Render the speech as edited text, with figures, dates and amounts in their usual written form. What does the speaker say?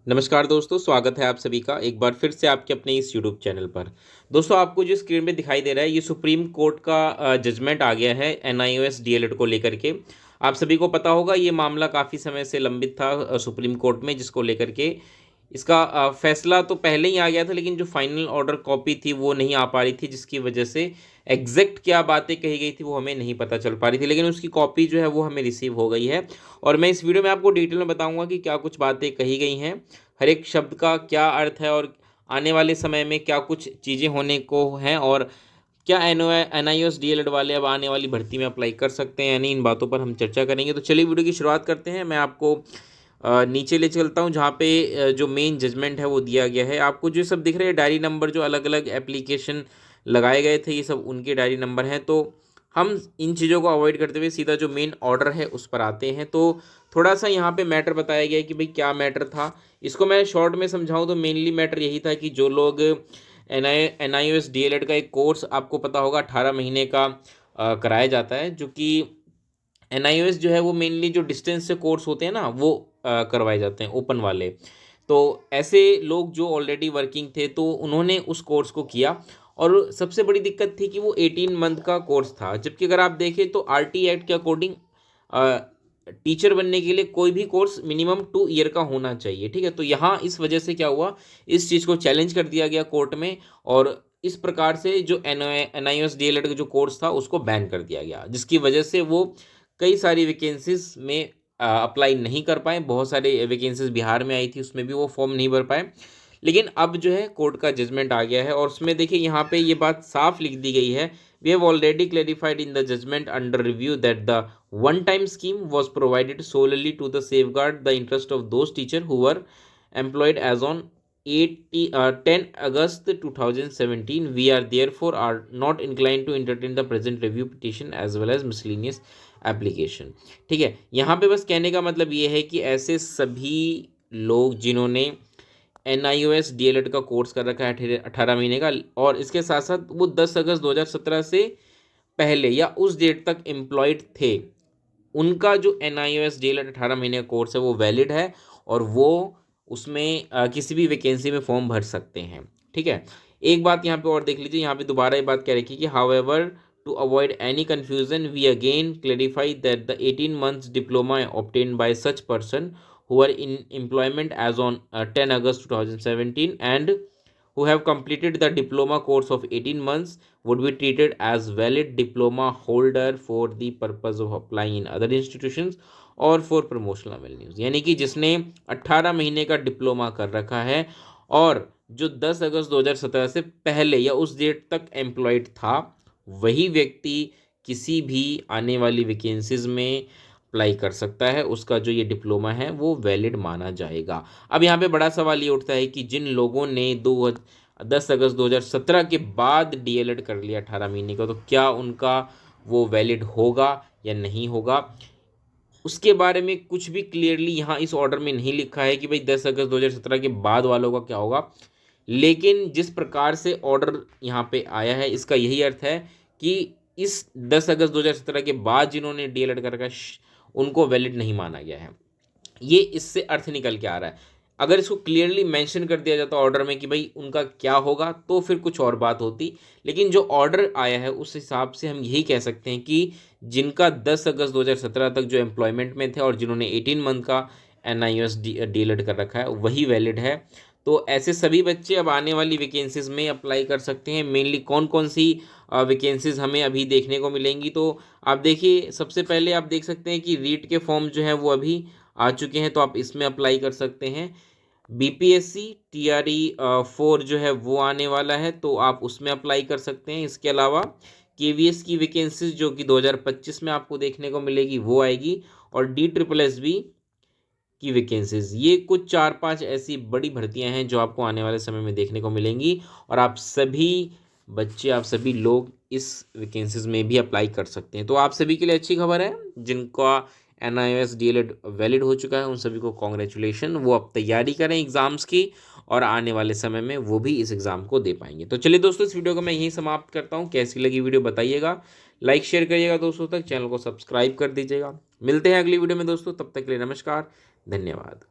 नमस्कार दोस्तों, स्वागत है आप सभी का एक बार फिर से आपके अपने इस यूट्यूब चैनल पर। दोस्तों, आपको जो स्क्रीन पे दिखाई दे रहा है ये सुप्रीम कोर्ट का जजमेंट आ गया है एनआईओएस डीएलएड को लेकर के। आप सभी को पता होगा ये मामला काफ़ी समय से लंबित था सुप्रीम कोर्ट में, जिसको लेकर के इसका फैसला तो पहले ही आ गया था, लेकिन जो फाइनल ऑर्डर कॉपी थी वो नहीं आ पा रही थी, जिसकी वजह से एग्जैक्ट क्या बातें कही गई थी वो हमें नहीं पता चल पा रही थी। लेकिन उसकी कॉपी जो है वो हमें रिसीव हो गई है और मैं इस वीडियो में आपको डिटेल में बताऊंगा कि क्या कुछ बातें कही गई हैं, हर एक शब्द का क्या अर्थ है और आने वाले समय में क्या कुछ चीज़ें होने को हैं, और क्या एनआईओएस डीएलएड वाले अब आने वाली भर्ती में अप्लाई कर सकते हैं यानी इन बातों पर हम चर्चा करेंगे। तो चलिए वीडियो की शुरुआत करते हैं। मैं आपको नीचे ले चलता हूँ जहाँ पे जो मेन जजमेंट है वो दिया गया है। आपको जो सब दिख रहे हैं डायरी नंबर, जो अलग अलग एप्लीकेशन लगाए गए थे, ये सब उनके डायरी नंबर हैं। तो हम इन चीज़ों को अवॉइड करते हुए सीधा जो मेन ऑर्डर है उस पर आते हैं। तो थोड़ा सा यहाँ पे मैटर बताया गया है कि भाई क्या मैटर था। इसको मैं शॉर्ट में समझाऊँ तो मेनली मैटर यही था कि जो लोग एनआईओएस डीएलएड का एक कोर्स आपको पता होगा 18 महीने का कराया जाता है, जो कि एनआईओएस जो है वो मेनली जो डिस्टेंस से कोर्स होते हैं ना वो करवाए जाते हैं, ओपन वाले। तो ऐसे लोग जो ऑलरेडी वर्किंग थे तो उन्होंने उस कोर्स को किया, और सबसे बड़ी दिक्कत थी कि वो 18 मंथ का कोर्स था। जबकि अगर आप देखें तो आरटी एक्ट के अकॉर्डिंग टीचर बनने के लिए कोई भी कोर्स मिनिमम 2 ईयर का होना चाहिए, ठीक है। तो यहाँ इस वजह से क्या हुआ, इस चीज़ को चैलेंज कर दिया गया कोर्ट में, और इस प्रकार से जो एनआईओएस डीएलएड का जो कोर्स था उसको बैन कर दिया गया, जिसकी वजह से वो कई सारी वैकेंसीज में अप्लाई नहीं कर पाए। बहुत सारे वैकेंसीज बिहार में आई थी, उसमें भी वो फॉर्म नहीं भर पाए। लेकिन अब जो है कोर्ट का जजमेंट आ गया है और उसमें देखिए यहाँ पे ये बात साफ लिख दी गई है। We have already clarified in the judgement under review that the one time scheme was provided solely to the safeguard the interest of those teachers who were employed as on 10 August 2017. We are therefore are not inclined to entertain the present review petition as well as miscellaneous application। ठीक है, यहाँ पे बस कहने का मतलब ये है कि ऐसे सभी लोग जिन्होंने एनआईओएस डीएलएड का कोर्स कर रखा है 18 महीने का, और इसके साथ साथ वो 10 अगस्त 2017 से पहले या उस डेट तक एम्प्लॉयड थे, उनका जो एनआईओएस डीएलएड 18 महीने का कोर्स है वो वैलिड है, और वो उसमें किसी भी वैकेंसी में फॉर्म भर सकते हैं। ठीक है, एक बात यहाँ पे और देख लीजिए, यहाँ पे दोबारा ये बात कह रखी कि however to avoid any confusion we again clarify that the 18 months diploma obtained by such person who are in employment as on 10 August 2017 and who have completed the diploma course of 18 months would be treated as valid diploma holder for the purpose of applying in other institutions or for promotional avenues। यानी कि जिसने 18 महीने का diploma कर रखा है और जो 10 अगस्त 2017 से पहले या उस डेट तक एम्प्लॉयड था, वही व्यक्ति किसी भी आने वाली वैकेंसीज में अप्लाई कर सकता है। उसका जो ये डिप्लोमा है वो वैलिड माना जाएगा। अब यहाँ पे बड़ा सवाल ये उठता है कि जिन लोगों ने 10 अगस्त 2017 के बाद डीएलएड कर लिया 18 महीने का, तो क्या उनका वो वैलिड होगा या नहीं होगा, उसके बारे में कुछ भी क्लियरली यहाँ इस ऑर्डर में नहीं लिखा है कि भाई 10 अगस्त 2017 के बाद वालों का क्या होगा। लेकिन जिस प्रकार से ऑर्डर यहाँ पे आया है, इसका यही अर्थ है कि इस 10 अगस्त 2017 के बाद जिन्होंने डीएलएड कर रखा है उनको वैलिड नहीं माना गया है। ये इससे अर्थ निकल के आ रहा है। अगर इसको क्लियरली मेंशन कर दिया जाता ऑर्डर में कि भाई उनका क्या होगा, तो फिर कुछ और बात होती। लेकिन जो ऑर्डर आया है उस हिसाब से हम यही कह सकते हैं कि जिनका 10 अगस्त 2017 तक जो एम्प्लॉयमेंट में थे और जिन्होंने 18 मंथ का एनआईओएस डीएलएड कर रखा है वही वैलिड है। तो ऐसे सभी बच्चे अब आने वाली वैकेंसीज में अप्लाई कर सकते हैं। मेनली कौन कौन सी वैकेंसीज हमें अभी देखने को मिलेंगी, तो आप देखिए सबसे पहले आप देख सकते हैं कि रीट के फॉर्म जो है वो अभी आ चुके हैं, तो आप इसमें अप्लाई कर सकते हैं। बीपीएससी टीआरई 4 जो है वो आने वाला है, तो आप उसमें अप्लाई कर सकते हैं। इसके अलावा केवीएस की वैकेंसीज जो कि 2025 में आपको देखने को मिलेगी वो आएगी, और DSSB की वैकेंसीज, ये कुछ 4-5 ऐसी बड़ी भर्तियां हैं जो आपको आने वाले समय में देखने को मिलेंगी, और आप सभी बच्चे, आप सभी लोग इस वैकेंसीज में भी अप्लाई कर सकते हैं। तो आप सभी के लिए अच्छी खबर है, जिनका एनआईओएस डीएलएड वैलिड हो चुका है उन सभी को कॉन्ग्रेचुलेशन। वो अब तैयारी करें एग्ज़ाम्स की, और आने वाले समय में वो भी इस एग्ज़ाम को दे पाएंगे। तो चलिए दोस्तों, इस वीडियो को मैं यहीं समाप्त करता हूँ। कैसी लगी वीडियो बताइएगा, लाइक शेयर करिएगा दोस्तों तक, चैनल को सब्सक्राइब कर दीजिएगा। मिलते हैं अगली वीडियो में दोस्तों, तब तक के लिए नमस्कार, धन्यवाद।